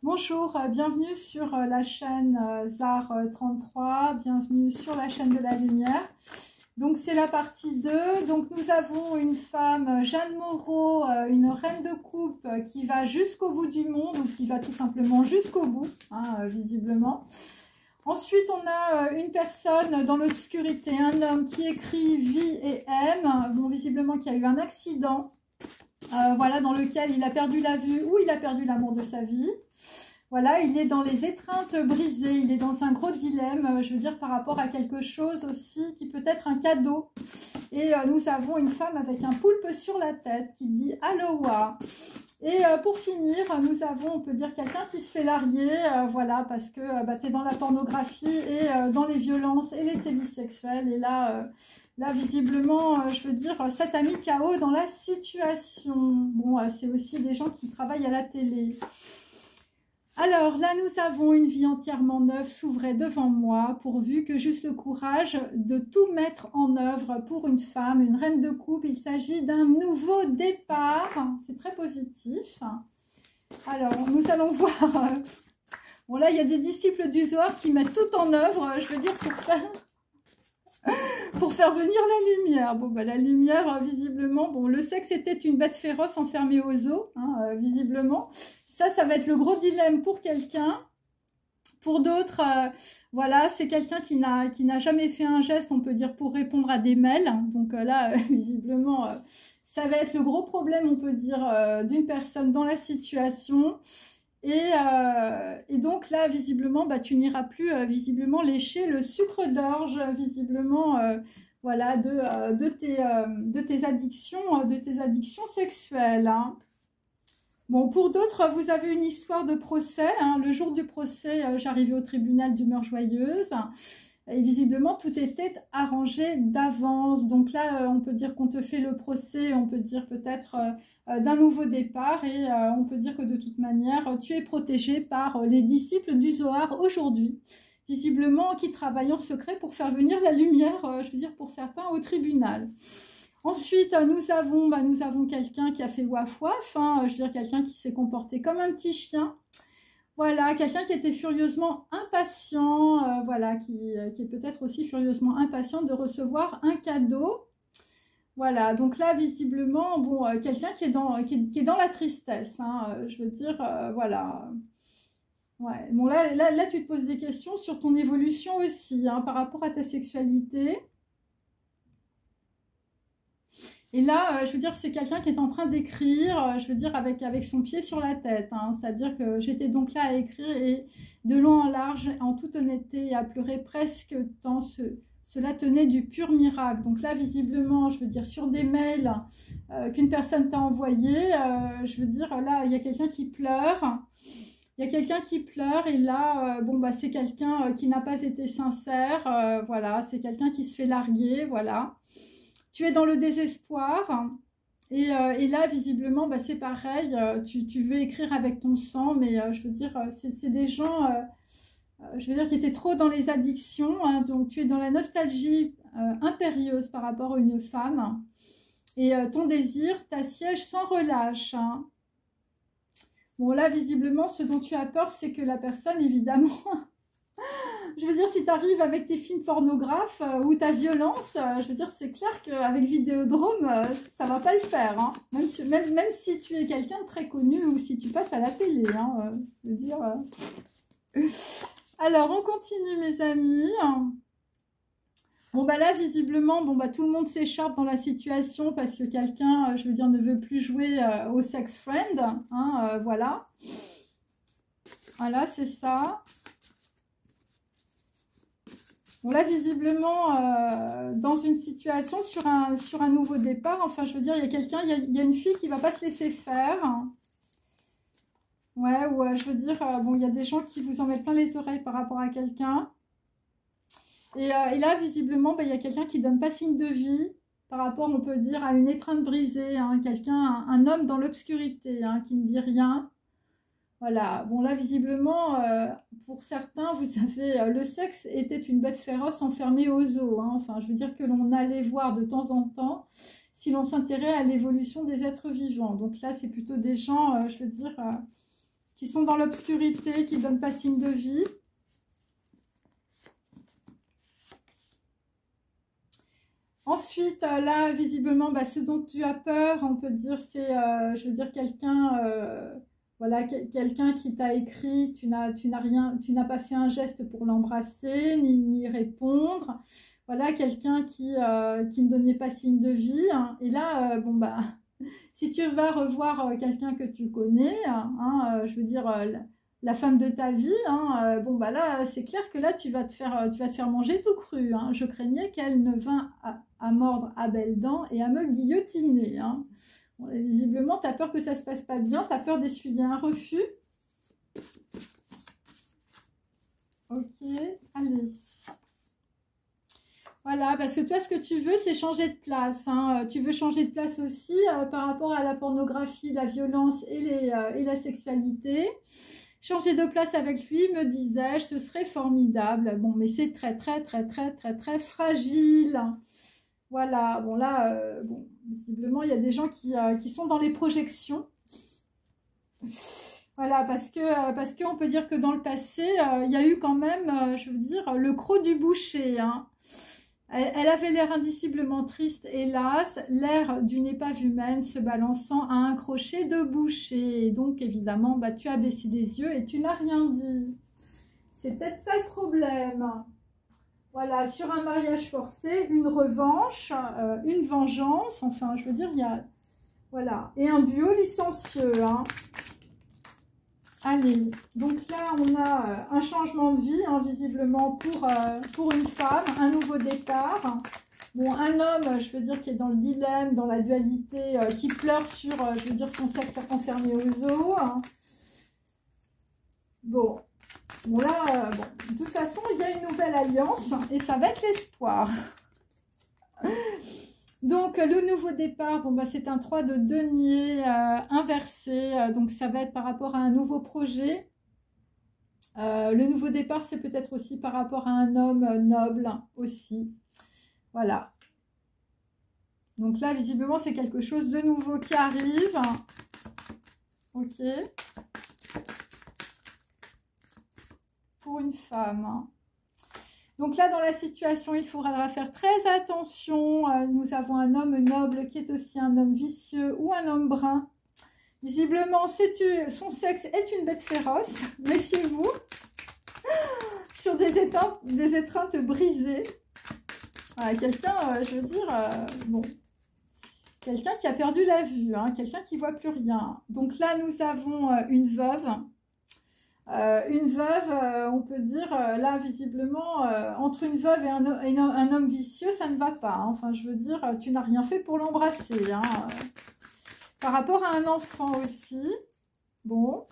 Bonjour, bienvenue sur la chaîne ZAR 33, bienvenue sur la chaîne de la lumière. Donc c'est la partie 2, donc nous avons une femme, Jeanne Moreau, une reine de coupe qui va jusqu'au bout du monde, ou qui va tout simplement jusqu'au bout, visiblement. Ensuite on a une personne dans l'obscurité, un homme qui écrit, vit et aime, bon visiblement qui a eu un accident. Voilà, dans lequel il a perdu la vue ou il a perdu l'amour de sa vie. Voilà, il est dans les étreintes brisées, il est dans un gros dilemme, je veux dire, par rapport à quelque chose aussi qui peut être un cadeau. Et nous avons une femme avec un poulpe sur la tête qui dit Aloha. Et pour finir, nous avons, on peut dire, quelqu'un qui se fait larguer, voilà, parce que tu es dans la pornographie et dans les violences et les sévices sexuels. Et là, visiblement, je veux dire, ça t'a mis KO dans la situation. Bon, c'est aussi des gens qui travaillent à la télé. Alors là, nous avons une vie entièrement neuve s'ouvrait devant moi, pourvu que j'eusse le courage de tout mettre en œuvre pour une femme, une reine de coupe. Il s'agit d'un nouveau départ. C'est très positif. Alors, nous allons voir. Bon, là, il y a des disciples du Zohar qui mettent tout en œuvre, je veux dire, pour faire venir la lumière. Bon, bah, la lumière, visiblement, bon, le sexe était une bête féroce enfermée au zoo, visiblement. Ça va être le gros dilemme pour quelqu'un. Pour d'autres, voilà, c'est quelqu'un qui n'a jamais fait un geste, on peut dire, pour répondre à des mails. Donc là, visiblement, ça va être le gros problème, on peut dire, d'une personne dans la situation. Et donc là, visiblement, bah, tu n'iras plus, visiblement, lécher le sucre d'orge, visiblement, voilà, de tes addictions sexuelles, hein. Bon, pour d'autres, vous avez une histoire de procès. Le jour du procès, j'arrivais au tribunal d'humeur joyeuse. Et visiblement, tout était arrangé d'avance. Donc là, on peut dire qu'on te fait le procès, on peut dire peut-être d'un nouveau départ. Et on peut dire que de toute manière, tu es protégé par les disciples du Zohar aujourd'hui. Visiblement, qui travaillent en secret pour faire venir la lumière, je veux dire pour certains, au tribunal. Ensuite, nous avons quelqu'un qui a fait waf waf, je veux dire quelqu'un qui s'est comporté comme un petit chien. Voilà, quelqu'un qui était furieusement impatient, voilà, qui est peut-être aussi furieusement impatient de recevoir un cadeau. Voilà, donc là, visiblement, bon, quelqu'un qui est dans la tristesse, je veux dire, voilà. Ouais, bon, là, tu te poses des questions sur ton évolution aussi, par rapport à ta sexualité. Et là, je veux dire, c'est quelqu'un qui est en train d'écrire, je veux dire, avec son pied sur la tête. C'est-à-dire que j'étais donc là à écrire et de long en large, en toute honnêteté, à pleurer presque tant cela tenait du pur miracle. Donc là, visiblement, je veux dire, sur des mails qu'une personne t'a envoyés, je veux dire, là, il y a quelqu'un qui pleure. Il y a quelqu'un qui pleure et là, bon, bah, c'est quelqu'un qui n'a pas été sincère. Voilà, c'est quelqu'un qui se fait larguer, voilà. Tu es dans le désespoir et là, visiblement, bah, c'est pareil, tu veux écrire avec ton sang, mais je veux dire, c'est des gens, je veux dire, qui étaient trop dans les addictions, donc tu es dans la nostalgie impérieuse par rapport à une femme et ton désir t'assiège sans relâche. Bon, là, visiblement, ce dont tu as peur, c'est que la personne, évidemment... Je veux dire, si tu arrives avec tes films pornographes ou ta violence, je veux dire, c'est clair qu'avec Vidéodrome, ça va pas le faire. Même si tu es quelqu'un de très connu ou si tu passes à la télé. Je veux dire. Alors, on continue, mes amis. Bon, bah là, visiblement, bon, bah, tout le monde s'écharpe dans la situation parce que quelqu'un, je veux dire, ne veut plus jouer au sex friend. Voilà. Voilà, c'est ça. Bon, là, visiblement, dans une situation sur un nouveau départ, enfin, je veux dire, il y a quelqu'un, il y a une fille qui ne va pas se laisser faire. Ouais, ou je veux dire, bon, il y a des gens qui vous en mettent plein les oreilles par rapport à quelqu'un. Et là, visiblement, bah, il y a quelqu'un qui ne donne pas signe de vie par rapport, on peut dire, à une étreinte brisée. Quelqu'un, un homme dans l'obscurité, qui ne dit rien. Voilà, bon là visiblement, pour certains, vous savez, le sexe était une bête féroce enfermée au zoo. Enfin, je veux dire que l'on allait voir de temps en temps si l'on s'intéressait à l'évolution des êtres vivants. Donc là, c'est plutôt des gens, je veux dire, qui sont dans l'obscurité, qui ne donnent pas signe de vie. Ensuite, là, visiblement, bah, ce dont tu as peur, on peut dire, c'est, je veux dire, quelqu'un, voilà, quelqu'un qui t'a écrit, tu n'as pas fait un geste pour l'embrasser, ni répondre. Voilà, quelqu'un qui ne donnait pas signe de vie. Hein. Et là, bon, bah, si tu vas revoir quelqu'un que tu connais, hein, je veux dire, la femme de ta vie, hein, bon, bah là, c'est clair que là, tu vas te faire manger tout cru. Hein. Je craignais qu'elle ne vînt à mordre à belles dents et à me guillotiner. Hein. Bon, visiblement, tu as peur que ça se passe pas bien, tu as peur d'essuyer un refus. Ok, allez. Voilà, parce que toi, ce que tu veux, c'est changer de place. Hein. Tu veux changer de place aussi par rapport à la pornographie, la violence et la sexualité. Changer de place avec lui, me disais-je, ce serait formidable. Bon, mais c'est très, très, très, très, très, très fragile. Voilà, bon là, bon, visiblement, il y a des gens qui sont dans les projections. Voilà, parce qu'on peut dire que dans le passé, il y a eu quand même, je veux dire, le croc du boucher, hein. Elle avait l'air indiciblement triste, hélas, l'air d'une épave humaine se balançant à un crochet de boucher. Et donc, évidemment, bah, tu as baissé les yeux et tu n'as rien dit. C'est peut-être ça le problème. Voilà, sur un mariage forcé, une revanche, une vengeance, enfin, je veux dire, il y a... Voilà, et un duo licencieux, hein. Allez, donc là, on a un changement de vie, hein, visiblement, pour une femme, un nouveau départ. Bon, un homme, je veux dire, qui est dans le dilemme, dans la dualité, qui pleure sur, je veux dire, son sexe enfermé aux os. Hein. Bon, là, bon, de toute façon, il y a une nouvelle alliance, et ça va être l'espoir. Donc, le nouveau départ, bon, bah, c'est un 3 de denier inversé. Donc, ça va être par rapport à un nouveau projet. Le nouveau départ, c'est peut-être aussi par rapport à un homme noble aussi. Voilà. Donc là, visiblement, c'est quelque chose de nouveau qui arrive. Ok. Pour une femme, hein. Donc là, dans la situation, il faudra faire très attention. Nous avons un homme noble qui est aussi un homme vicieux ou un homme brun. Visiblement, son sexe est une bête féroce. Méfiez-vous. Sur des étreintes brisées. Quelqu'un, je veux dire, bon, quelqu'un qui a perdu la vue, hein, quelqu'un qui ne voit plus rien. Donc là, nous avons une veuve. On peut dire, là, visiblement, entre une veuve et un homme vicieux, ça ne va pas. Hein. Enfin, je veux dire, tu n'as rien fait pour l'embrasser. Hein. Par rapport à un enfant aussi, bon,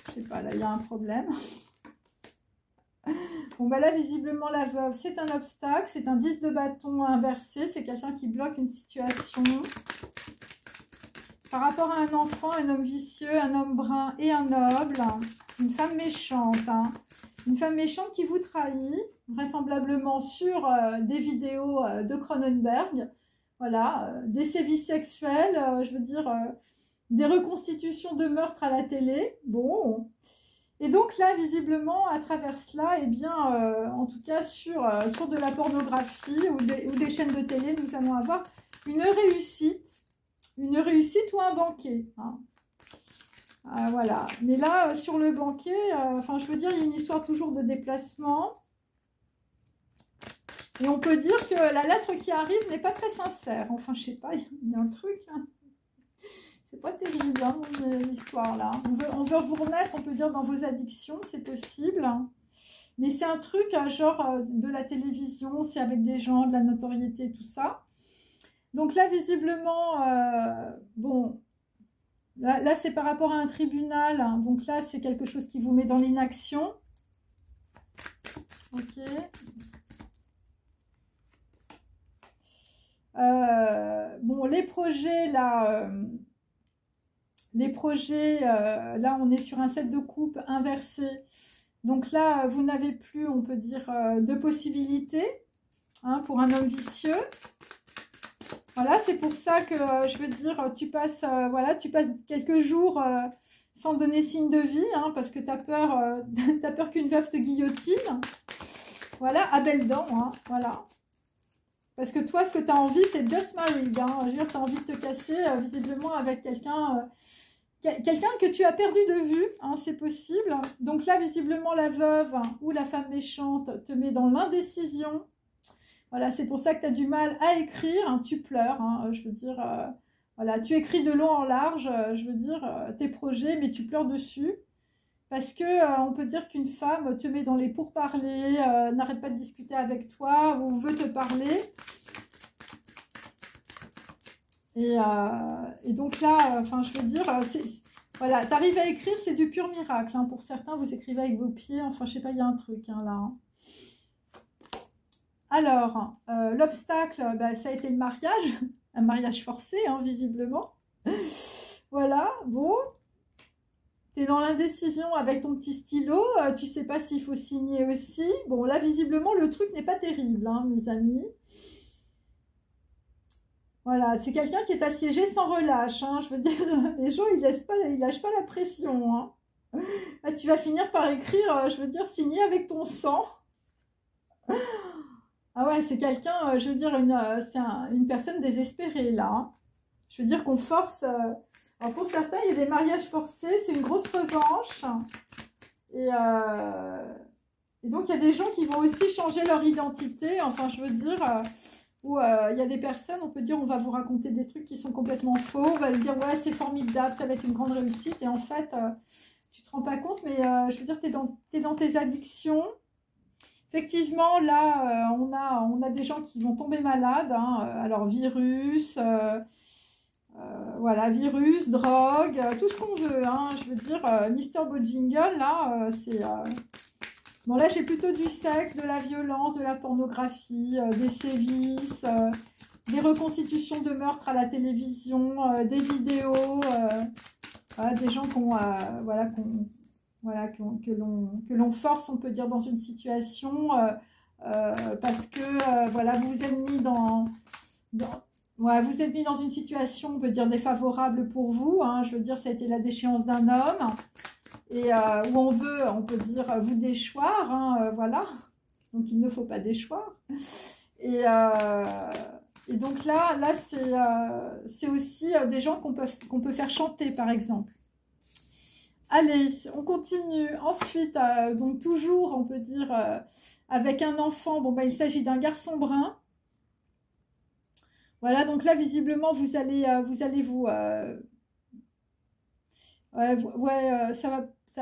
je sais pas, là, il y a un problème. Bon, bah là, visiblement, la veuve, c'est un obstacle, c'est un 10 de bâton inversé, c'est quelqu'un qui bloque une situation. Par rapport à un enfant, un homme vicieux, un homme brun et un noble, une femme méchante. Hein. Une femme méchante qui vous trahit, vraisemblablement sur des vidéos de Cronenberg. Voilà, des sévices sexuels, je veux dire, des reconstitutions de meurtres à la télé. Bon. Et donc là, visiblement, à travers cela, eh bien, en tout cas, sur de la pornographie ou des chaînes de télé, nous allons avoir une réussite ou un banquet. Hein. Voilà. Mais là, sur le banquet, enfin, je veux dire, il y a une histoire toujours de déplacement. Et on peut dire que la lettre qui arrive n'est pas très sincère. Enfin, je sais pas, il y a un truc. Hein. C'est pas terrible, hein, l'histoire là. On veut vous remettre, on peut dire, dans vos addictions, c'est possible. Hein. Mais c'est un truc, genre de la télévision, c'est avec des gens, de la notoriété, tout ça. Donc là, visiblement, bon, là c'est par rapport à un tribunal. Hein, donc là, c'est quelque chose qui vous met dans l'inaction. Ok. Bon, les projets, là, là, on est sur un 7 de coupe inversé. Donc là, vous n'avez plus, on peut dire, de possibilités, hein, pour un homme vicieux. Voilà, c'est pour ça que, je veux dire, tu passes quelques jours sans donner signe de vie, hein, parce que tu as peur qu'une veuve te guillotine. Voilà, à belles dents, hein, voilà. Parce que toi, ce que tu as envie, c'est just married. Hein. Je veux dire, tu as envie de te casser visiblement avec quelqu'un que tu as perdu de vue, hein, c'est possible. Donc là, visiblement, la veuve ou la femme méchante te met dans l'indécision. Voilà, c'est pour ça que tu as du mal à écrire. Hein, tu pleures, hein, je veux dire... voilà, tu écris de long en large, je veux dire, tes projets, mais tu pleures dessus. Parce que on peut dire qu'une femme te met dans les pourparlers, n'arrête pas de discuter avec toi ou veut te parler. Et donc là, enfin, je veux dire, voilà, tu arrives à écrire, c'est du pur miracle. Hein. Pour certains, vous écrivez avec vos pieds. Enfin, je sais pas, il y a un truc hein, là. Hein. Alors, l'obstacle, bah, ça a été le mariage. Un mariage forcé, hein, visiblement. Voilà, bon. Tu es dans l'indécision avec ton petit stylo. Tu sais pas s'il faut signer aussi. Bon, là, visiblement, le truc n'est pas terrible, hein, mes amis. Voilà, c'est quelqu'un qui est assiégé sans relâche. Hein, je veux dire, les gens, ils lâchent pas la pression. Hein. Là, tu vas finir par écrire, je veux dire, signer avec ton sang. Ah ouais, c'est quelqu'un, je veux dire, c'est une personne désespérée, là. Hein. Je veux dire qu'on force... alors pour certains, il y a des mariages forcés, c'est une grosse revanche. Et donc, il y a des gens qui vont aussi changer leur identité. Enfin, je veux dire, où il y a des personnes, on peut dire, on va vous raconter des trucs qui sont complètement faux. On va dire, ouais, c'est formidable, ça va être une grande réussite. Et en fait, tu te rends pas compte, mais je veux dire, tu es dans tes addictions. Effectivement, là, on a des gens qui vont tomber malades. Hein, alors, virus, voilà, virus, drogue, tout ce qu'on veut. Hein, je veux dire, Mister Bojingle, là, c'est... bon, là, j'ai plutôt du sexe, de la violence, de la pornographie, des sévices, des reconstitutions de meurtres à la télévision, des vidéos, voilà, des gens que l'on force, on peut dire, dans une situation parce que voilà, vous êtes mis vous êtes mis dans une situation, on peut dire, défavorable pour vous. Hein, je veux dire, ça a été la déchéance d'un homme et où on peut dire, vous déchoir. Hein, voilà, donc il ne faut pas déchoir. Et donc là c'est aussi des gens qu'on peut faire chanter, par exemple. Allez, on continue. Ensuite, donc toujours, on peut dire, avec un enfant, bon, bah, il s'agit d'un garçon brun. Voilà, donc là, visiblement, vous allez ça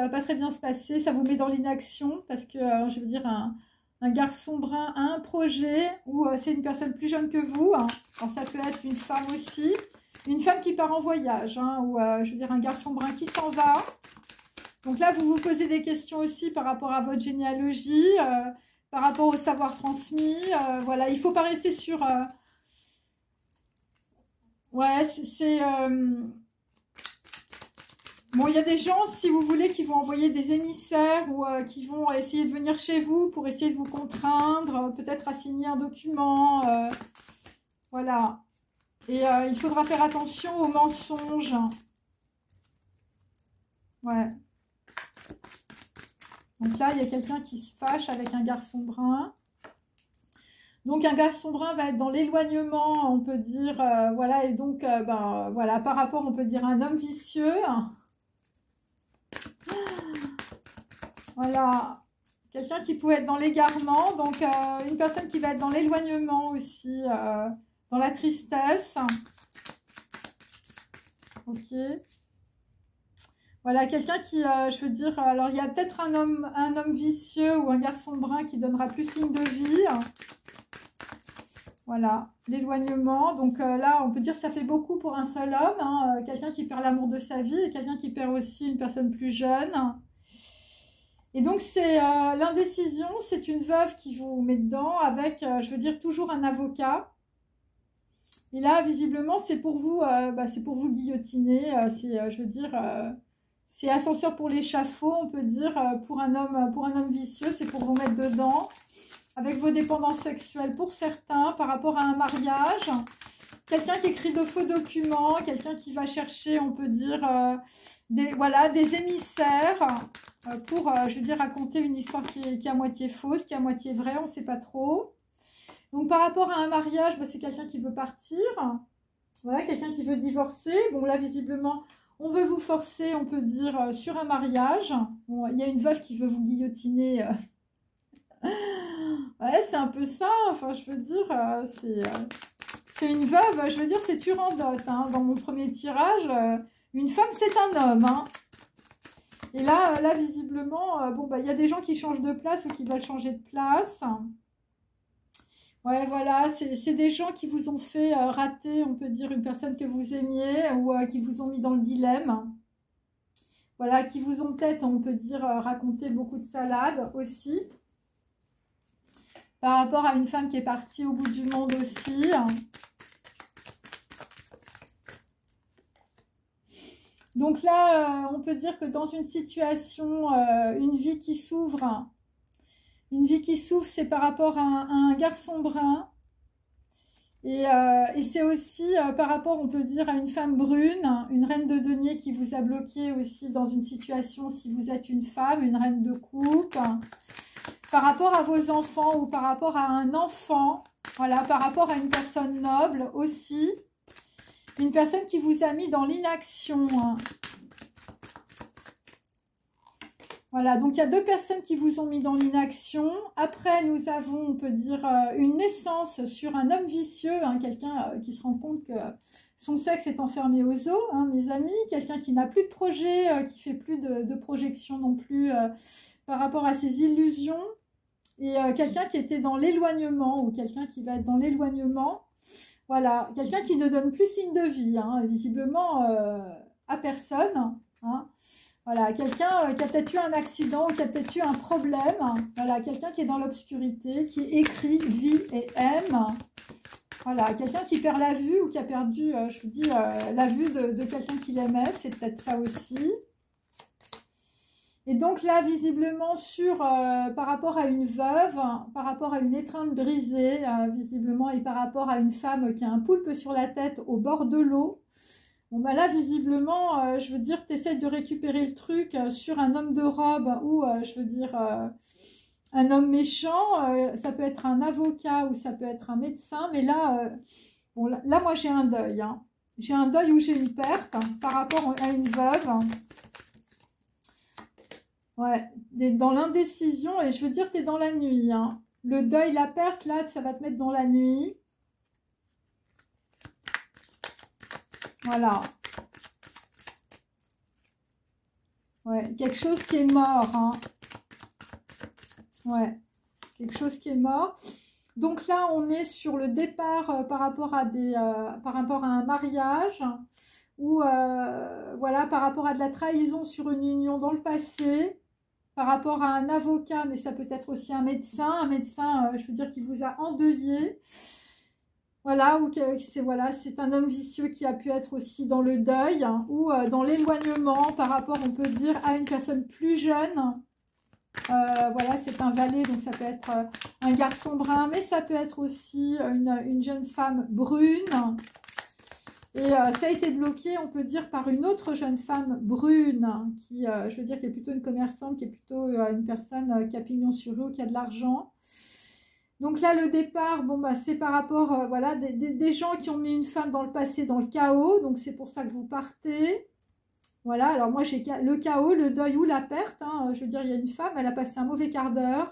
va pas très bien se passer. Ça vous met dans l'inaction parce que, je veux dire, un garçon brun a un projet ou c'est une personne plus jeune que vous. Hein. Alors, ça peut être une femme aussi. Une femme qui part en voyage, hein, ou je veux dire un garçon brun qui s'en va. Donc là, vous vous posez des questions aussi par rapport à votre généalogie, par rapport au savoir transmis. Voilà, il ne faut pas rester sur... ouais, c'est... bon, il y a des gens, si vous voulez, qui vont envoyer des émissaires ou qui vont essayer de venir chez vous pour essayer de vous contraindre, peut-être à signer un document. Voilà. Et il faudra faire attention aux mensonges. Ouais. Donc là, il y a quelqu'un qui se fâche avec un garçon brun. Donc un garçon brun va être dans l'éloignement, on peut dire, voilà, et donc, ben, voilà, par rapport, on peut dire, à un homme vicieux. Voilà, quelqu'un qui peut être dans l'égarement, donc une personne qui va être dans l'éloignement aussi, dans la tristesse. Ok. Voilà, quelqu'un qui, je veux dire, alors il y a peut-être un homme vicieux ou un garçon brun qui donnera plus signe de vie. Voilà, l'éloignement. Donc là, on peut dire que ça fait beaucoup pour un seul homme. Hein, quelqu'un qui perd l'amour de sa vie et quelqu'un qui perd aussi une personne plus jeune. Et donc, c'est l'indécision, c'est une veuve qui vous met dedans avec, je veux dire, toujours un avocat. Et là, visiblement, c'est pour vous guillotiner. Je veux dire, c'est ascenseur pour l'échafaud, on peut dire, pour un homme vicieux, c'est pour vous mettre dedans. Avec vos dépendances sexuelles pour certains, par rapport à un mariage. quelqu'un qui écrit de faux documents, quelqu'un qui va chercher, on peut dire, voilà, des émissaires pour, je veux dire, raconter une histoire qui est à moitié fausse, qui est à moitié vraie, on ne sait pas trop. Donc, par rapport à un mariage, bah, c'est quelqu'un qui veut partir. Voilà, quelqu'un qui veut divorcer. Bon, là, visiblement, on veut vous forcer, on peut dire, sur un mariage. Bon, il y a une veuve qui veut vous guillotiner. Ouais, c'est un peu ça. Enfin, je veux dire, c'est une veuve. Je veux dire, c'est Turandot. Hein. Dans mon premier tirage, une femme, c'est un homme. Hein. Et là, visiblement, bon, bah, il y a des gens qui changent de place ou qui veulent changer de place. Ouais, voilà, c'est des gens qui vous ont fait rater, on peut dire, une personne que vous aimiez ou qui vous ont mis dans le dilemme. Voilà, qui vous ont peut-être, on peut dire, raconté beaucoup de salades aussi. Par rapport à une femme qui est partie au bout du monde aussi. Donc là, on peut dire que dans une situation, une vie qui s'ouvre... Une vie qui s'ouvre, c'est par rapport à un garçon brun. Et c'est aussi par rapport, on peut dire, à une femme brune, une reine de denier qui vous a bloqué aussi dans une situation, si vous êtes une femme, une reine de coupe. Par rapport à vos enfants ou par rapport à un enfant, voilà, par rapport à une personne noble aussi. Une personne qui vous a mis dans l'inaction. Voilà, donc il y a deux personnes qui vous ont mis dans l'inaction. Après, nous avons, on peut dire, une naissance sur un homme vicieux, hein, quelqu'un qui se rend compte que son sexe est enfermé aux os, hein, mes amis. Quelqu'un qui n'a plus de projet, qui fait plus de projection non plus par rapport à ses illusions. Et quelqu'un qui était dans l'éloignement ou quelqu'un qui va être dans l'éloignement. Voilà, quelqu'un qui ne donne plus signe de vie, hein, visiblement à personne, hein. Voilà, quelqu'un qui a peut-être eu un accident ou qui a peut-être eu un problème. Voilà, quelqu'un qui est dans l'obscurité, qui écrit, vit et aime. Voilà, quelqu'un qui perd la vue ou qui a perdu, je vous dis, la vue de quelqu'un qu'il aimait. C'est peut-être ça aussi. Et donc là, visiblement, par rapport à une veuve, par rapport à une étreinte brisée, visiblement, et par rapport à une femme qui a un poulpe sur la tête au bord de l'eau. Bon, bah là, visiblement, je veux dire, tu essaies de récupérer le truc sur un homme de robe ou, je veux dire, un homme méchant. Ça peut être un avocat ou ça peut être un médecin. Mais là, bon, là moi, j'ai un deuil. Hein. J'ai un deuil ou j'ai une perte par rapport à une veuve. Ouais, dans l'indécision. Et je veux dire, tu es dans la nuit. Hein. Le deuil, la perte, là, ça va te mettre dans la nuit. Voilà. Ouais, quelque chose qui est mort. Hein. Ouais, quelque chose qui est mort. Donc là, on est sur le départ par rapport à un mariage ou voilà, par rapport à de la trahison sur une union dans le passé, par rapport à un avocat, mais ça peut être aussi un médecin, je veux dire, qui vous a endeuillé. Voilà, ou c'est un homme vicieux qui a pu être aussi dans le deuil hein, ou dans l'éloignement par rapport, on peut dire, à une personne plus jeune. Voilà, c'est un valet, donc ça peut être un garçon brun, mais ça peut être aussi une jeune femme brune. Et ça a été bloqué, on peut dire, par une autre jeune femme brune, qui, je veux dire, qui est plutôt une commerçante, qui est plutôt une personne qui a pignon sur rue, qui a de l'argent. Donc là, le départ, bon, bah, c'est par rapport, voilà, des gens qui ont mis une femme dans le passé, dans le chaos. Donc, c'est pour ça que vous partez. Voilà, alors moi, j'ai le chaos, le deuil ou la perte. Hein. Je veux dire, il y a une femme, elle a passé un mauvais quart d'heure.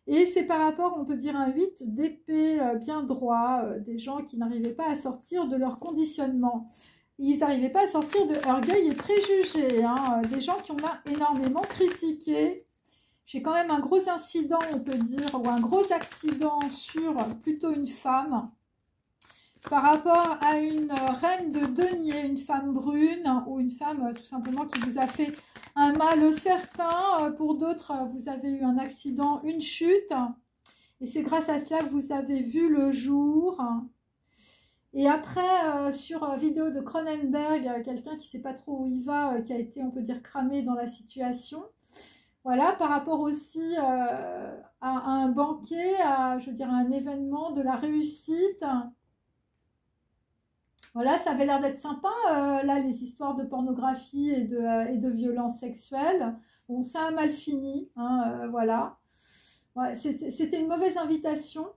Et c'est par rapport, on peut dire, un 8 d'épée bien droit. Des gens qui n'arrivaient pas à sortir de leur conditionnement. Ils n'arrivaient pas à sortir de orgueil et préjugés. Hein. Des gens qui ont énormément critiqué. J'ai quand même un gros incident, on peut dire, ou un gros accident sur plutôt une femme. Par rapport à une reine de denier, une femme brune ou une femme tout simplement qui vous a fait un mal certain. Pour d'autres, vous avez eu un accident, une chute. Et c'est grâce à cela que vous avez vu le jour. Et après, sur vidéo de Cronenberg, quelqu'un qui ne sait pas trop où il va, qui a été, on peut dire, cramé dans la situation. Voilà, par rapport aussi à un banquet, je veux dire, à un événement, de la réussite. Voilà, ça avait l'air d'être sympa, là, les histoires de pornographie et de violences sexuelles. Bon, ça a mal fini, hein, voilà. Ouais, c'était une mauvaise invitation.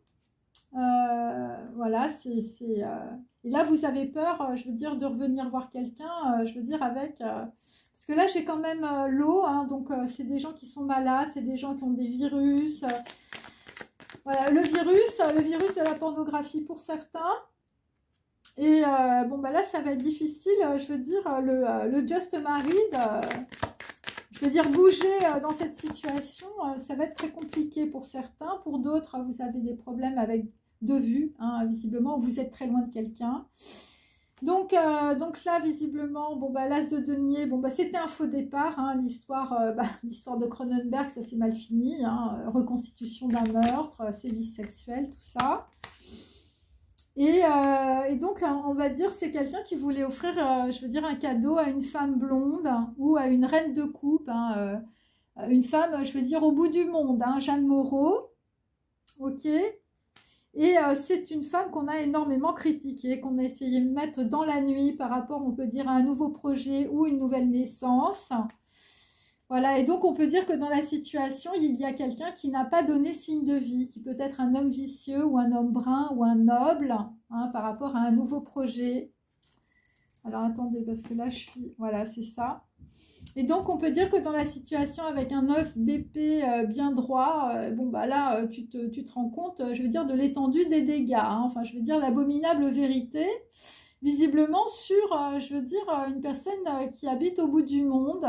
Voilà, et là, vous avez peur, je veux dire, de revenir voir quelqu'un, je veux dire, avec... parce que là, j'ai quand même l'eau, hein, donc c'est des gens qui sont malades, c'est des gens qui ont des virus. Voilà, le virus de la pornographie pour certains. Et bon, bah là, ça va être difficile, je veux dire, le just married, je veux dire, bouger dans cette situation, ça va être très compliqué pour certains. Pour d'autres, vous avez des problèmes avec de vue, hein, visiblement, ou vous êtes très loin de quelqu'un. Donc là, visiblement, bon, bah, l'as de denier, bon, bah, c'était un faux départ, hein, l'histoire de Cronenberg, ça s'est mal fini, hein, reconstitution d'un meurtre, sévices sexuels, tout ça. Et donc, on va dire, c'est quelqu'un qui voulait offrir, je veux dire, un cadeau à une femme blonde ou à une reine de coupe, hein, une femme, je veux dire, au bout du monde, hein, Jeanne Moreau, ok. Et c'est une femme qu'on a énormément critiquée, qu'on a essayé de mettre dans la nuit par rapport, on peut dire, à un nouveau projet ou une nouvelle naissance. Voilà, et donc on peut dire que dans la situation, il y a quelqu'un qui n'a pas donné signe de vie, qui peut être un homme vicieux ou un homme brun ou un noble, hein, par rapport à un nouveau projet. Alors attendez, parce que là je suis... Voilà, c'est ça. Et donc on peut dire que dans la situation avec un œuf d'épée bien droit, bon bah là tu te rends compte, je veux dire, de l'étendue des dégâts, hein, enfin je veux dire l'abominable vérité, visiblement sur, je veux dire, une personne qui habite au bout du monde.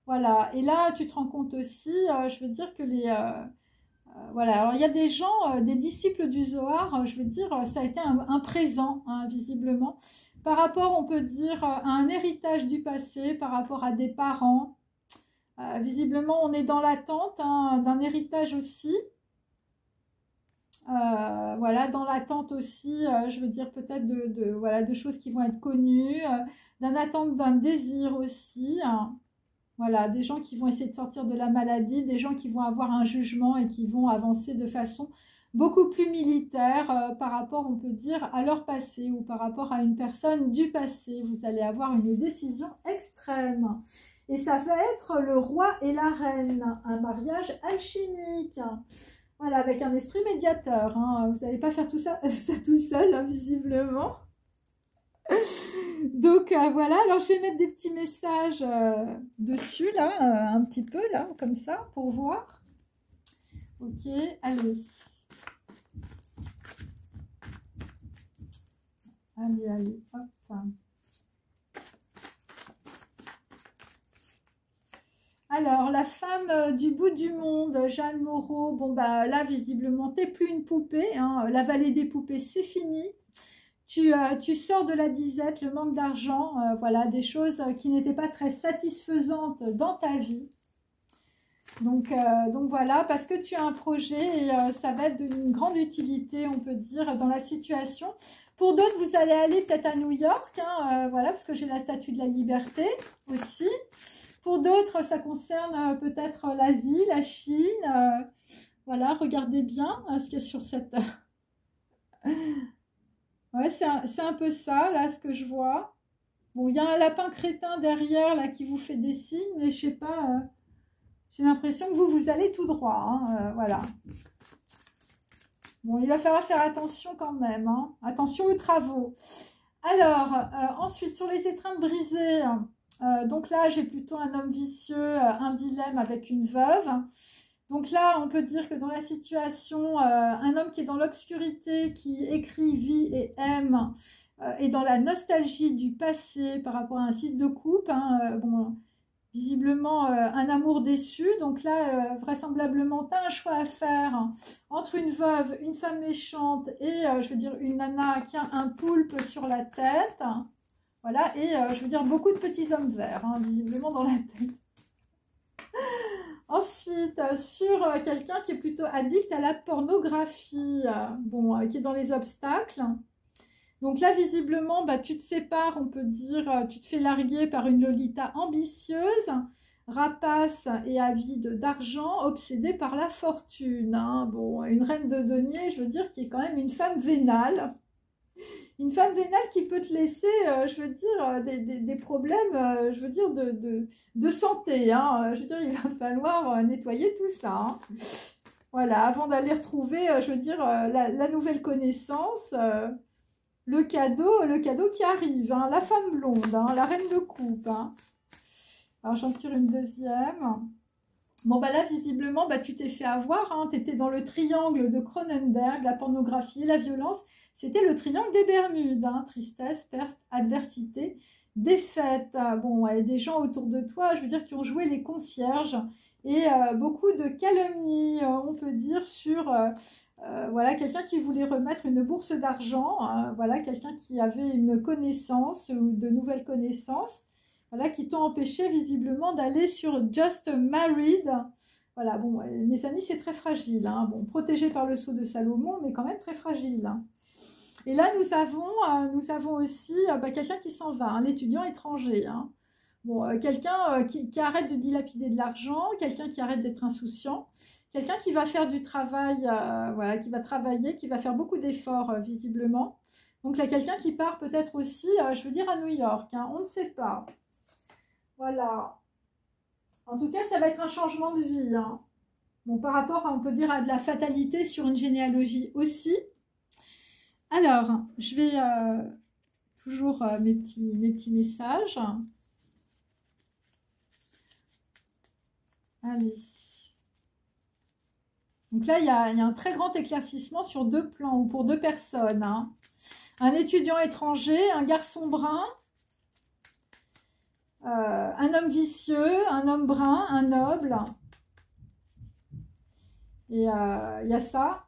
Voilà, et là, tu te rends compte aussi, je veux dire que voilà, alors il y a des gens, des disciples du Zohar, je veux dire, ça a été un présent, hein, visiblement, par rapport, on peut dire, à un héritage du passé, par rapport à des parents. Visiblement, on est dans l'attente, hein, d'un héritage aussi. Voilà, dans l'attente aussi, je veux dire, peut-être voilà, de choses qui vont être connues, d'un attente d'un désir aussi, hein. Voilà, des gens qui vont essayer de sortir de la maladie, des gens qui vont avoir un jugement et qui vont avancer de façon beaucoup plus militaire par rapport, on peut dire, à leur passé ou par rapport à une personne du passé. Vous allez avoir une décision extrême. Et ça va être le roi et la reine, un mariage alchimique. Voilà, avec un esprit médiateur, hein. Vous n'allez pas faire tout ça, tout seul, hein, visiblement. Donc voilà, alors je vais mettre des petits messages dessus, là, un petit peu, là, comme ça, pour voir. Ok, allez. Allez, hop. Alors, la femme du bout du monde, Jeanne Moreau, bon, bah là, visiblement, t'es plus une poupée, hein, la vallée des poupées, c'est fini. Tu sors de la disette, le manque d'argent, voilà, des choses qui n'étaient pas très satisfaisantes dans ta vie. Donc voilà, parce que tu as un projet et ça va être d'une grande utilité, on peut dire, dans la situation. Pour d'autres, vous allez aller peut-être à New York, hein, voilà, parce que j'ai la statue de la liberté aussi. Pour d'autres, ça concerne peut-être l'Asie, la Chine. Voilà, regardez bien ce qu'il y a sur cette... Ouais, c'est un peu ça, là, ce que je vois. Bon, il y a un lapin crétin derrière, là, qui vous fait des signes, mais je sais pas, j'ai l'impression que vous allez tout droit, hein, voilà. Bon, il va falloir faire attention quand même, hein. Attention aux travaux. Alors, ensuite, sur les étreintes brisées, donc là, j'ai plutôt un homme vicieux, un dilemme avec une veuve. Donc là, on peut dire que dans la situation, un homme qui est dans l'obscurité, qui écrit, vit et aime, est dans la nostalgie du passé par rapport à un 6 de coupe, hein, bon, visiblement un amour déçu. Donc là, vraisemblablement, tu as un choix à faire entre une veuve, une femme méchante et, je veux dire, une nana qui a un poulpe sur la tête. Voilà, et je veux dire, beaucoup de petits hommes verts, hein, visiblement dans la tête. Ensuite, sur quelqu'un qui est plutôt addict à la pornographie, bon, qui est dans les obstacles. Donc là, visiblement, bah, tu te sépares, on peut dire, tu te fais larguer par une Lolita ambitieuse, rapace et avide d'argent, obsédée par la fortune, hein. Bon, une reine de denier, je veux dire, qui est quand même une femme vénale, Une femme vénale qui peut te laisser, je veux dire, des problèmes, je veux dire, de santé. Hein. Je veux dire, il va falloir nettoyer tout ça. Hein. Voilà, avant d'aller retrouver, je veux dire, la nouvelle connaissance, le cadeau qui arrive, hein, la femme blonde, hein, la reine de coupe. Hein. Alors, j'en tire une deuxième. Bon, bah là, visiblement, bah, tu t'es fait avoir. Hein. Tu étais dans le triangle de Cronenberg, la pornographie et la violence. C'était le triangle des Bermudes. Hein. Tristesse, perte, adversité, défaite. Bon, ouais, des gens autour de toi, je veux dire, qui ont joué les concierges. Et beaucoup de calomnies, on peut dire, sur voilà, quelqu'un qui voulait remettre une bourse d'argent. Voilà, quelqu'un qui avait une connaissance ou de nouvelles connaissances. Voilà, qui t'ont empêché visiblement d'aller sur Just Married. Voilà, bon, mes amis, c'est très fragile. Hein. Bon, protégé par le sceau de Salomon, mais quand même très fragile. Hein. Et là, nous avons aussi bah, quelqu'un qui s'en va, hein, l'étudiant étranger. Hein. Bon, quelqu'un qui arrête de dilapider de l'argent, quelqu'un qui arrête d'être insouciant, quelqu'un qui va faire du travail, voilà, qui va travailler, qui va faire beaucoup d'efforts, visiblement. Donc là, quelqu'un qui part peut-être aussi, je veux dire, à New York. Hein, on ne sait pas. Voilà. En tout cas, ça va être un changement de vie. Hein. Bon, par rapport, on peut dire, à de la fatalité sur une généalogie aussi. Alors, je vais toujours mes petits messages. Allez. Donc là, il y a un très grand éclaircissement sur 2 plans ou pour 2 personnes. Hein. Un étudiant étranger, un garçon brun. Un homme vicieux, un homme brun, un noble. Et il y a ça.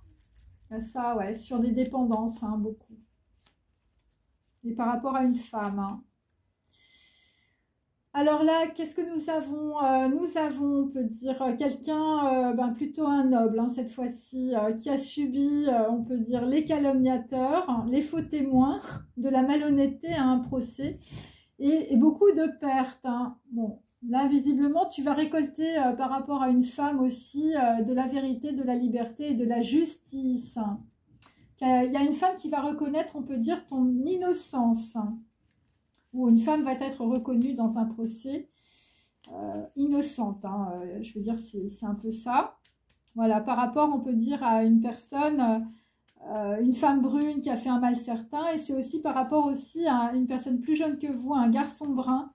Il y a ça, ouais, sur des dépendances, hein, beaucoup. Et par rapport à une femme. Hein. Alors là, qu'est-ce que nous avons nous avons, on peut dire, quelqu'un, ben, plutôt un noble, hein, cette fois-ci, qui a subi, on peut dire, les calomniateurs, hein, les faux témoins, de la malhonnêteté à un procès. Et beaucoup de pertes. Hein. Bon, là, visiblement, tu vas récolter par rapport à une femme aussi de la vérité, de la liberté et de la justice. Hein. Il y a une femme qui va reconnaître, on peut dire, ton innocence. Hein. Ou une femme va être reconnue dans un procès innocente. Hein. Je veux dire, c'est un peu ça. Voilà, par rapport, on peut dire, à une personne... une femme brune qui a fait un mal certain, et c'est aussi par rapport aussi à une personne plus jeune que vous, un garçon brun,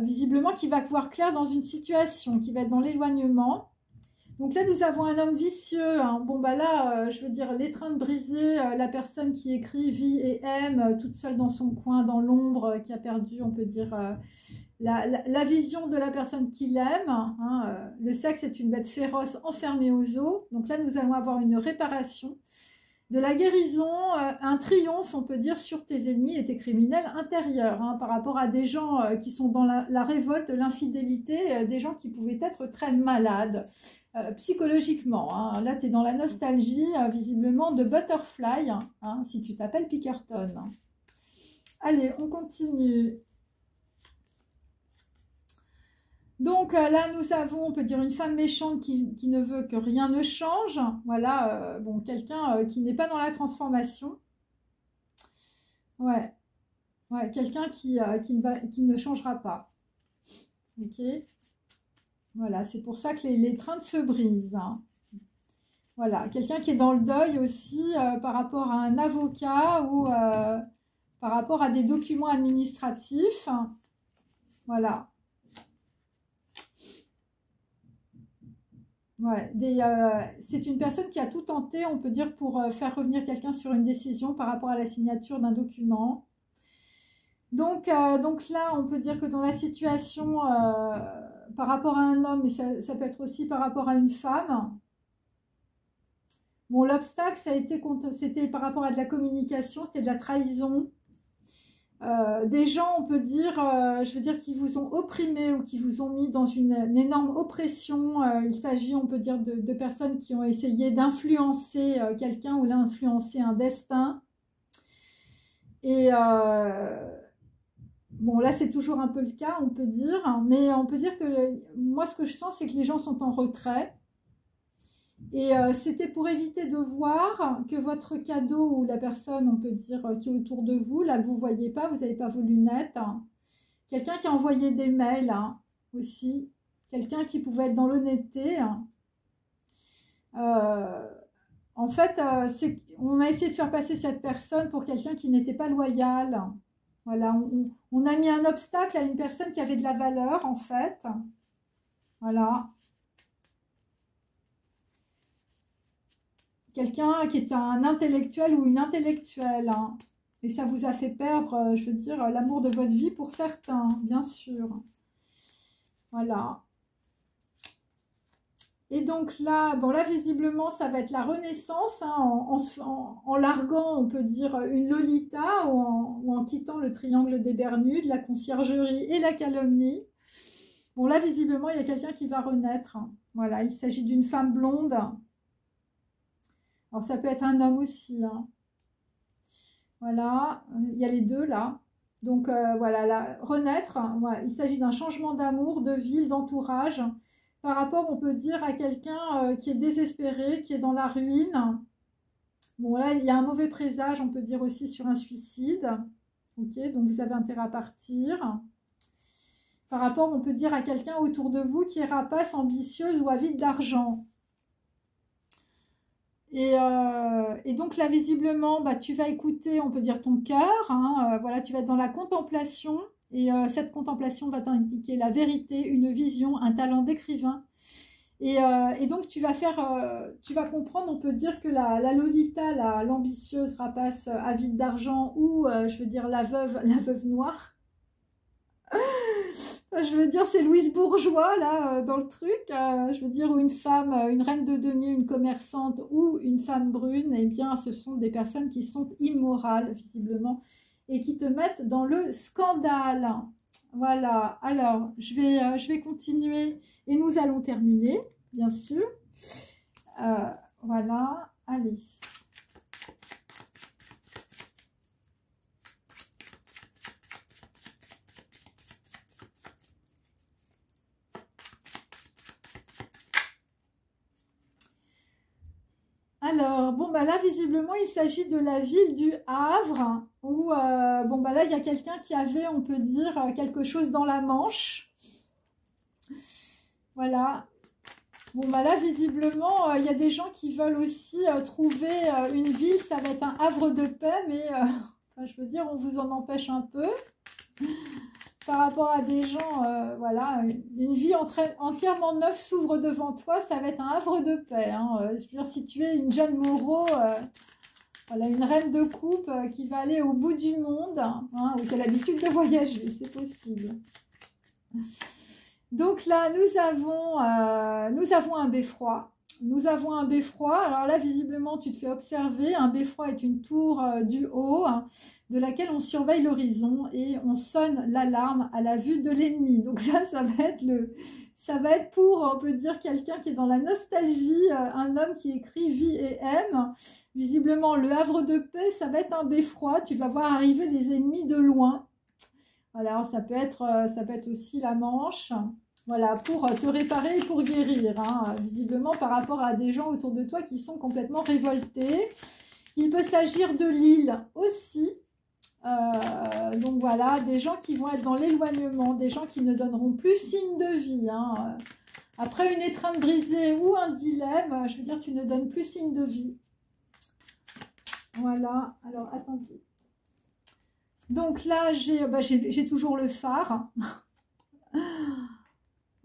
visiblement qui va voir clair dans une situation, qui va être dans l'éloignement. Donc là, nous avons un homme vicieux. Hein. Bon, bah là, je veux dire, l'étreinte brisée, la personne qui écrit, vit et aime, toute seule dans son coin, dans l'ombre, qui a perdu, on peut dire, la vision de la personne qu'il aime. Hein. Le sexe est une bête féroce enfermée aux os. Donc là, nous allons avoir une réparation, de la guérison, un triomphe, on peut dire, sur tes ennemis et tes criminels intérieurs, hein, par rapport à des gens qui sont dans la révolte, l'infidélité, des gens qui pouvaient être très malades psychologiquement. Hein. Là, tu es dans la nostalgie, visiblement, de Butterfly, hein, si tu t'appelles Pickerton. Allez, on continue. Donc là, nous avons, on peut dire, une femme méchante qui ne veut que rien ne change. Voilà, bon, quelqu'un qui n'est pas dans la transformation. Ouais, ouais, quelqu'un qui ne changera pas. Ok. Voilà, c'est pour ça que les trains se brisent. Hein. Voilà, quelqu'un qui est dans le deuil aussi par rapport à un avocat ou par rapport à des documents administratifs. Voilà. Ouais, c'est une personne qui a tout tenté, on peut dire, pour faire revenir quelqu'un sur une décision par rapport à la signature d'un document. Donc là, on peut dire que dans la situation, par rapport à un homme, mais ça peut être aussi par rapport à une femme, bon, l'obstacle, c'était par rapport à de la communication, c'était de la trahison. Des gens, on peut dire, je veux dire, qui vous ont opprimé ou qui vous ont mis dans une énorme oppression. Il s'agit, on peut dire, de personnes qui ont essayé d'influencer quelqu'un ou d'influencer un destin. Et bon, là, c'est toujours un peu le cas, on peut dire. Mais on peut dire que moi, ce que je sens, c'est que les gens sont en retrait. Et c'était pour éviter de voir que votre cadeau ou la personne, on peut dire, qui est autour de vous, là que vous ne voyez pas, vous n'avez pas vos lunettes. Hein. Quelqu'un qui a envoyé des mails hein, aussi. Quelqu'un qui pouvait être dans l'honnêteté. Hein. En fait, on a essayé de faire passer cette personne pour quelqu'un qui n'était pas loyal. Voilà, on a mis un obstacle à une personne qui avait de la valeur, en fait. Voilà. Quelqu'un qui est un intellectuel ou une intellectuelle. Hein. Et ça vous a fait perdre, je veux dire, l'amour de votre vie pour certains, bien sûr. Voilà. Et donc là, bon là visiblement ça va être la renaissance, hein, en larguant on peut dire une Lolita ou en quittant le triangle des Bermudes, la conciergerie et la calomnie. Bon là visiblement il y a quelqu'un qui va renaître. Hein. Voilà, il s'agit d'une femme blonde. Alors ça peut être un homme aussi. Hein. Voilà, il y a les deux là. Donc voilà, là, renaître, hein, voilà, il s'agit d'un changement d'amour, de ville, d'entourage. Par rapport, on peut dire, à quelqu'un qui est désespéré, qui est dans la ruine. Bon, là, il y a un mauvais présage, on peut dire aussi sur un suicide. Ok, donc vous avez intérêt à partir. Par rapport, on peut dire à quelqu'un autour de vous qui est rapace, ambitieuse ou avide d'argent. Et donc là, visiblement, bah, tu vas écouter, on peut dire, ton cœur. Hein, voilà, tu vas être dans la contemplation. Et cette contemplation va t'indiquer la vérité, une vision, un talent d'écrivain. Et donc tu vas comprendre, on peut dire que la Lolita, l'ambitieuse rapace avide d'argent, ou je veux dire la veuve noire. Je veux dire, c'est Louise Bourgeois, là, dans le truc. Je veux dire, ou une femme, une reine de denier, une commerçante, ou une femme brune, eh bien, ce sont des personnes qui sont immorales, visiblement, et qui te mettent dans le scandale. Voilà, alors, je vais continuer, et nous allons terminer, bien sûr. Voilà, allez. Alors, bon, bah là, visiblement, il s'agit de la ville du Havre, où, bon, bah là, il y a quelqu'un qui avait, on peut dire, quelque chose dans la Manche. Voilà. Bon, bah là, visiblement, il y a des gens qui veulent aussi trouver une ville, ça va être un havre de paix, mais, enfin, je veux dire, on vous en empêche un peu. Par rapport à des gens, voilà, une vie entièrement neuve s'ouvre devant toi, ça va être un havre de paix. Hein. Je veux dire, si tu es une Jeanne Moreau, voilà, une reine de coupe qui va aller au bout du monde, hein, ou qui a l'habitude de voyager, c'est possible. Donc là, nous avons un beffroi. Nous avons un beffroi. Alors là, visiblement, tu te fais observer. Un beffroi est une tour du haut, hein, de laquelle on surveille l'horizon et on sonne l'alarme à la vue de l'ennemi. Donc ça va être pour, on peut dire, quelqu'un qui est dans la nostalgie, un homme qui écrit vie et aime. Visiblement, le havre de paix, ça va être un beffroi. Tu vas voir arriver les ennemis de loin. Voilà, ça peut être aussi la Manche. Voilà, pour te réparer et pour guérir, hein, visiblement par rapport à des gens autour de toi qui sont complètement révoltés. Il peut s'agir de l'île aussi. Donc voilà, des gens qui vont être dans l'éloignement, des gens qui ne donneront plus signe de vie. Hein. Après une étreinte brisée ou un dilemme, je veux dire, tu ne donnes plus signe de vie. Voilà, alors attendez. Donc là, j'ai toujours le phare.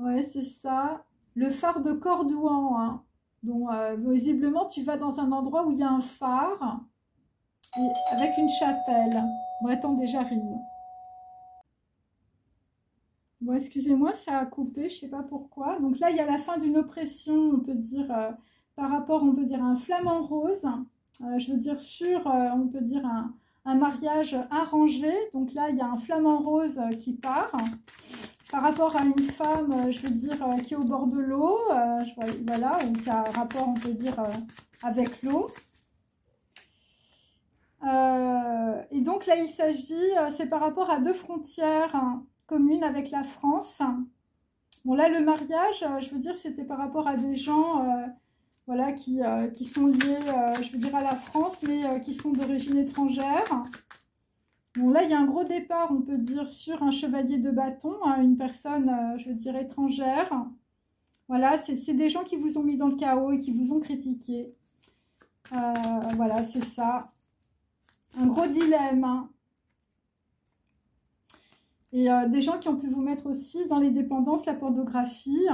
Ouais, c'est ça. Le phare de Cordouan. Hein. Donc, visiblement, tu vas dans un endroit où il y a un phare et avec une chapelle. Bon, attendez, j'arrive. Bon, excusez-moi, ça a coupé, je ne sais pas pourquoi. Donc là, il y a la fin d'une oppression, on peut dire, par rapport, on peut dire, à un flamant rose. Je veux dire, on peut dire, un mariage arrangé. Donc là, il y a un flamant rose qui part. Par rapport à une femme, je veux dire, qui est au bord de l'eau, voilà, ou qui a un rapport, on peut dire, avec l'eau. Et donc là, il s'agit, c'est par rapport à deux frontières communes avec la France. Bon, là, le mariage, je veux dire, c'était par rapport à des gens voilà, qui sont liés, je veux dire, à la France, mais qui sont d'origine étrangère. Bon, là, il y a un gros départ, on peut dire, sur un chevalier de bâton, hein, une personne, je veux dire, étrangère. Voilà, c'est des gens qui vous ont mis dans le chaos et qui vous ont critiqué. Voilà, c'est ça. Un gros dilemme, hein. Et des gens qui ont pu vous mettre aussi dans les dépendances, la pornographie.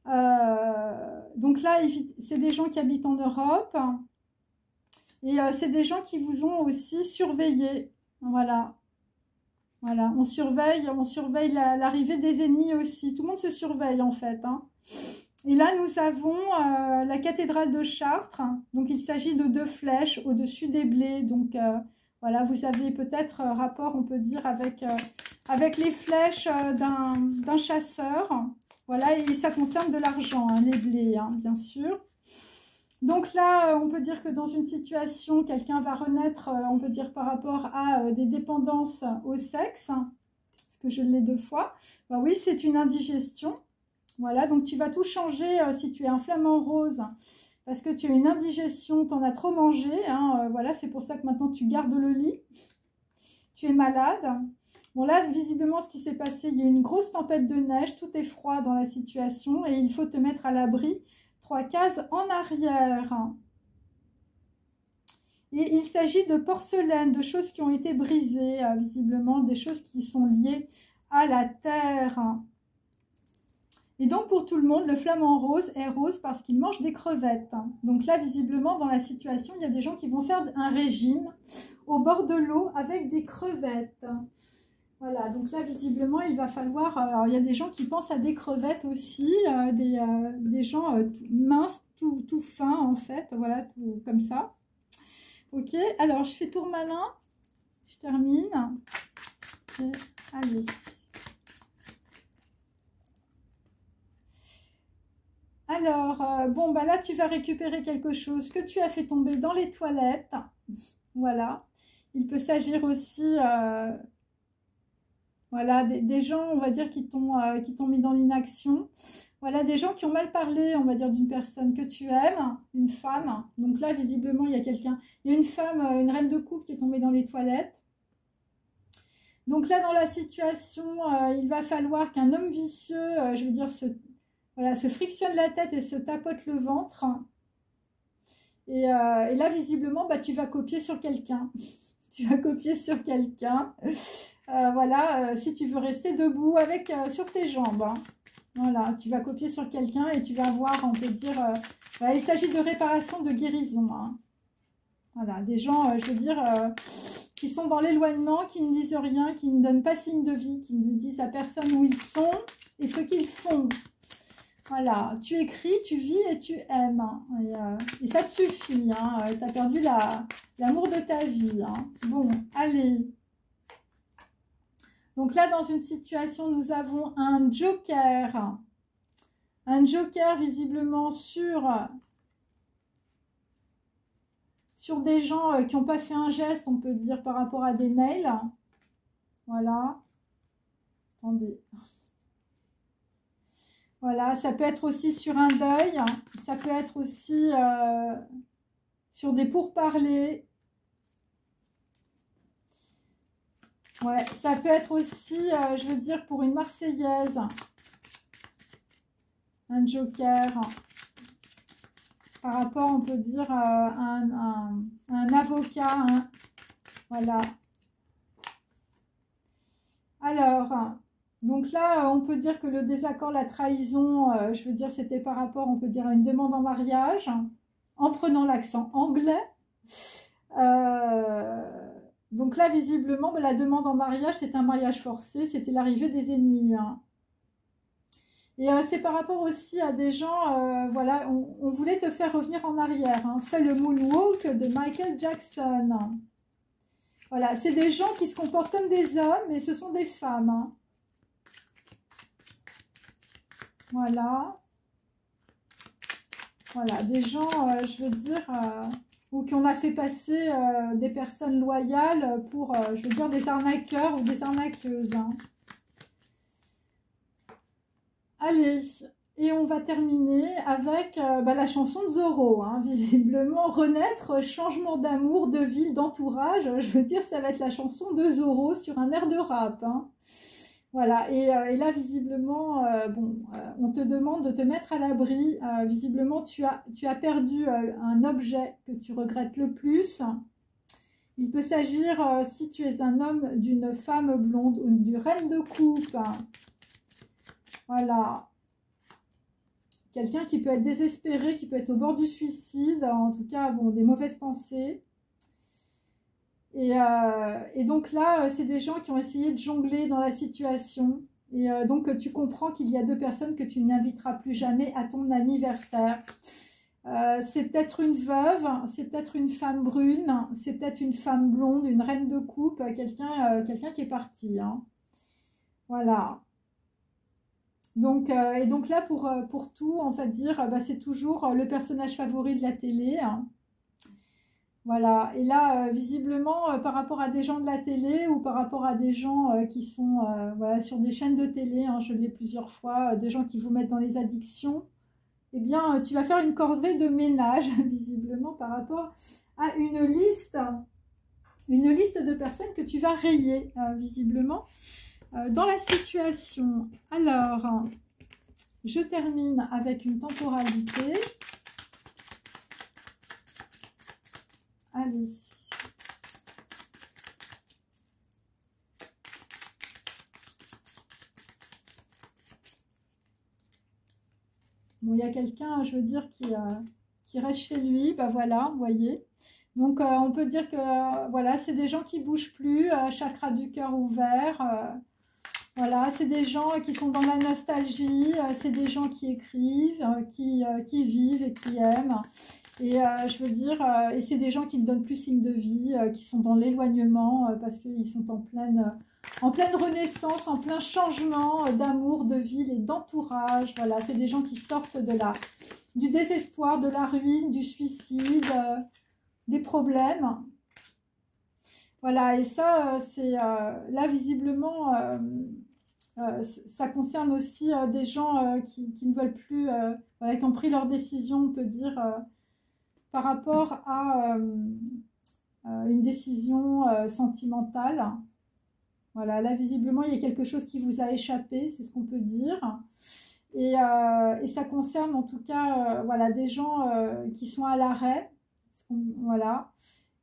Donc là, c'est des gens qui habitent en Europe. Et c'est des gens qui vous ont aussi surveillé. Voilà. Voilà, on surveille l'arrivée des ennemis aussi. Tout le monde se surveille en fait, hein. Et là, nous avons la cathédrale de Chartres. Donc, il s'agit de 2 flèches au-dessus des blés. Donc, voilà, vous avez peut-être rapport, on peut dire, avec les flèches d'un chasseur. Voilà, et ça concerne de l'argent, hein, les blés, hein, bien sûr. Donc là, on peut dire que dans une situation, quelqu'un va renaître, on peut dire par rapport à des dépendances au sexe, parce que je l'ai 2 fois. Ben oui, c'est une indigestion. Voilà, donc tu vas tout changer si tu es un flamant rose, parce que tu as une indigestion, tu en as trop mangé. Hein, voilà, c'est pour ça que maintenant tu gardes le lit. Tu es malade. Bon là, visiblement, ce qui s'est passé, il y a une grosse tempête de neige, tout est froid dans la situation et il faut te mettre à l'abri. 3 cases en arrière. Et il s'agit de porcelaine, de choses qui ont été brisées, visiblement, des choses qui sont liées à la terre. Et donc, pour tout le monde, le flamant rose est rose parce qu'il mange des crevettes. Donc là, visiblement, dans la situation, il y a des gens qui vont faire un régime au bord de l'eau avec des crevettes. Voilà, donc là, visiblement, il va falloir... alors, il y a des gens qui pensent à des crevettes aussi, des gens minces, tout fins, en fait. Voilà, tout comme ça. Ok, alors, je fais tour malin. Je termine. Okay. Allez. Alors, bon, bah là, tu vas récupérer quelque chose que tu as fait tomber dans les toilettes. Voilà. Il peut s'agir aussi... voilà, des gens, on va dire, qui t'ont mis dans l'inaction. Voilà, des gens qui ont mal parlé, on va dire, d'une personne que tu aimes, une femme. Donc là, visiblement, il y a quelqu'un, il y a une femme, une reine de coupe qui est tombée dans les toilettes. Donc là, dans la situation, il va falloir qu'un homme vicieux, je veux dire, se frictionne la tête et se tapote le ventre. Et là, visiblement, bah, tu vas copier sur quelqu'un. Tu vas copier sur quelqu'un. Voilà, si tu veux rester debout avec sur tes jambes. Hein. Voilà, tu vas copier sur quelqu'un et tu vas voir, on peut dire... voilà, il s'agit de réparation, de guérison. Hein. Voilà, des gens, je veux dire, qui sont dans l'éloignement, qui ne disent rien, qui ne donnent pas signe de vie, qui ne disent à personne où ils sont et ce qu'ils font. Voilà, tu écris, tu vis et tu aimes. Et ça te suffit. Hein, tu as perdu l'amour de ta vie. Hein. Bon, allez. Donc là, dans une situation, nous avons un joker. Un joker visiblement sur des gens qui n'ont pas fait un geste, on peut dire, par rapport à des mails. Voilà. Attendez. Voilà, ça peut être aussi sur un deuil. Ça peut être aussi sur des pourparlers. Ouais, ça peut être aussi, je veux dire, pour une Marseillaise. Un joker. Par rapport, on peut dire, à un avocat. Hein. Voilà. Alors, donc là, on peut dire que le désaccord, la trahison, je veux dire, c'était par rapport, on peut dire, à une demande en mariage, en prenant l'accent anglais. Donc là, visiblement, la demande en mariage, c'est un mariage forcé, c'était l'arrivée des ennemis. Hein. Et c'est par rapport aussi à des gens, voilà, on voulait te faire revenir en arrière. Hein. Fais le moonwalk de Michael Jackson. Voilà, c'est des gens qui se comportent comme des hommes, mais ce sont des femmes. Hein. Voilà. Voilà, des gens, je veux dire, ou qu'on a fait passer des personnes loyales pour, je veux dire, des arnaqueurs ou des arnaqueuses. Hein. Allez, Et on va terminer avec la chanson de Zorro, hein, visiblement, renaître, changement d'amour, de ville, d'entourage. Je veux dire, ça va être la chanson de Zorro sur un air de rap. Hein. Voilà, et là, visiblement, on te demande de te mettre à l'abri. Visiblement, tu as perdu un objet que tu regrettes le plus. Il peut s'agir, si tu es un homme, d'une femme blonde ou d'une reine de coupe. Voilà. Quelqu'un qui peut être désespéré, qui peut être au bord du suicide, en tout cas, bon, des mauvaises pensées. Et donc là, c'est des gens qui ont essayé de jongler dans la situation. Et donc, tu comprends qu'il y a deux personnes que tu n'inviteras plus jamais à ton anniversaire. C'est peut-être une veuve, c'est peut-être une femme brune, c'est peut-être une femme blonde, une reine de coupe, quelqu'un qui est parti. Hein. Voilà. Donc, et donc là, pour tout, en fait, dire, c'est toujours le personnage favori de la télé. Hein. Voilà. Et là, visiblement, par rapport à des gens de la télé ou par rapport à des gens qui sont voilà, sur des chaînes de télé, hein, je l'ai plusieurs fois, des gens qui vous mettent dans les addictions, eh bien, tu vas faire une corvée de ménage, visiblement, par rapport à une liste de personnes que tu vas rayer, visiblement. Dans la situation, alors, je termine avec une temporalité. Allez. Bon, il y a quelqu'un, je veux dire, qui reste chez lui, voilà, vous voyez. Donc, on peut dire que, voilà, c'est des gens qui ne bougent plus, chakra du cœur ouvert, voilà, c'est des gens qui sont dans la nostalgie, c'est des gens qui écrivent, qui vivent et qui aiment. Et je veux dire, et c'est des gens qui ne donnent plus signe de vie, qui sont dans l'éloignement parce qu'ils sont en pleine renaissance, en plein changement d'amour, de ville et d'entourage. Voilà, c'est des gens qui sortent du désespoir, de la ruine, du suicide, des problèmes. Voilà, et ça, c'est là, visiblement... ça concerne aussi des gens qui ne veulent plus, voilà, qui ont pris leur décision, on peut dire, par rapport à une décision sentimentale. Voilà, là, visiblement, il y a quelque chose qui vous a échappé, c'est ce qu'on peut dire. Et ça concerne en tout cas voilà, des gens qui sont à l'arrêt. Voilà.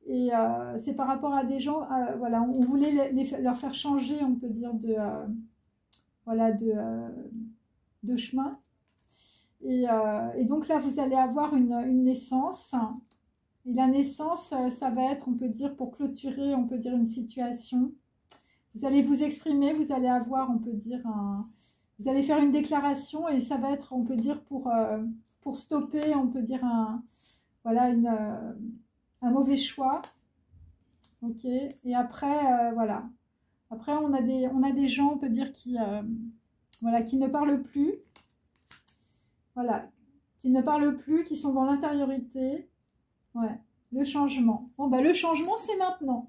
Et c'est par rapport à des gens, voilà, on voulait leur faire changer, on peut dire, voilà, de chemin. Et donc là, vous allez avoir une naissance. Et la naissance, ça va être, on peut dire, pour clôturer, on peut dire, une situation. Vous allez vous exprimer, vous allez avoir, on peut dire, vous allez faire une déclaration et ça va être, on peut dire, pour stopper, on peut dire, voilà, un mauvais choix. Ok. Et après, voilà. Après, on a des gens, on peut dire, voilà, qui ne parlent plus. Voilà. Qui ne parlent plus, qui sont dans l'intériorité. Ouais. Le changement. Bon, le changement, c'est maintenant.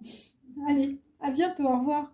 Allez, à bientôt. Au revoir.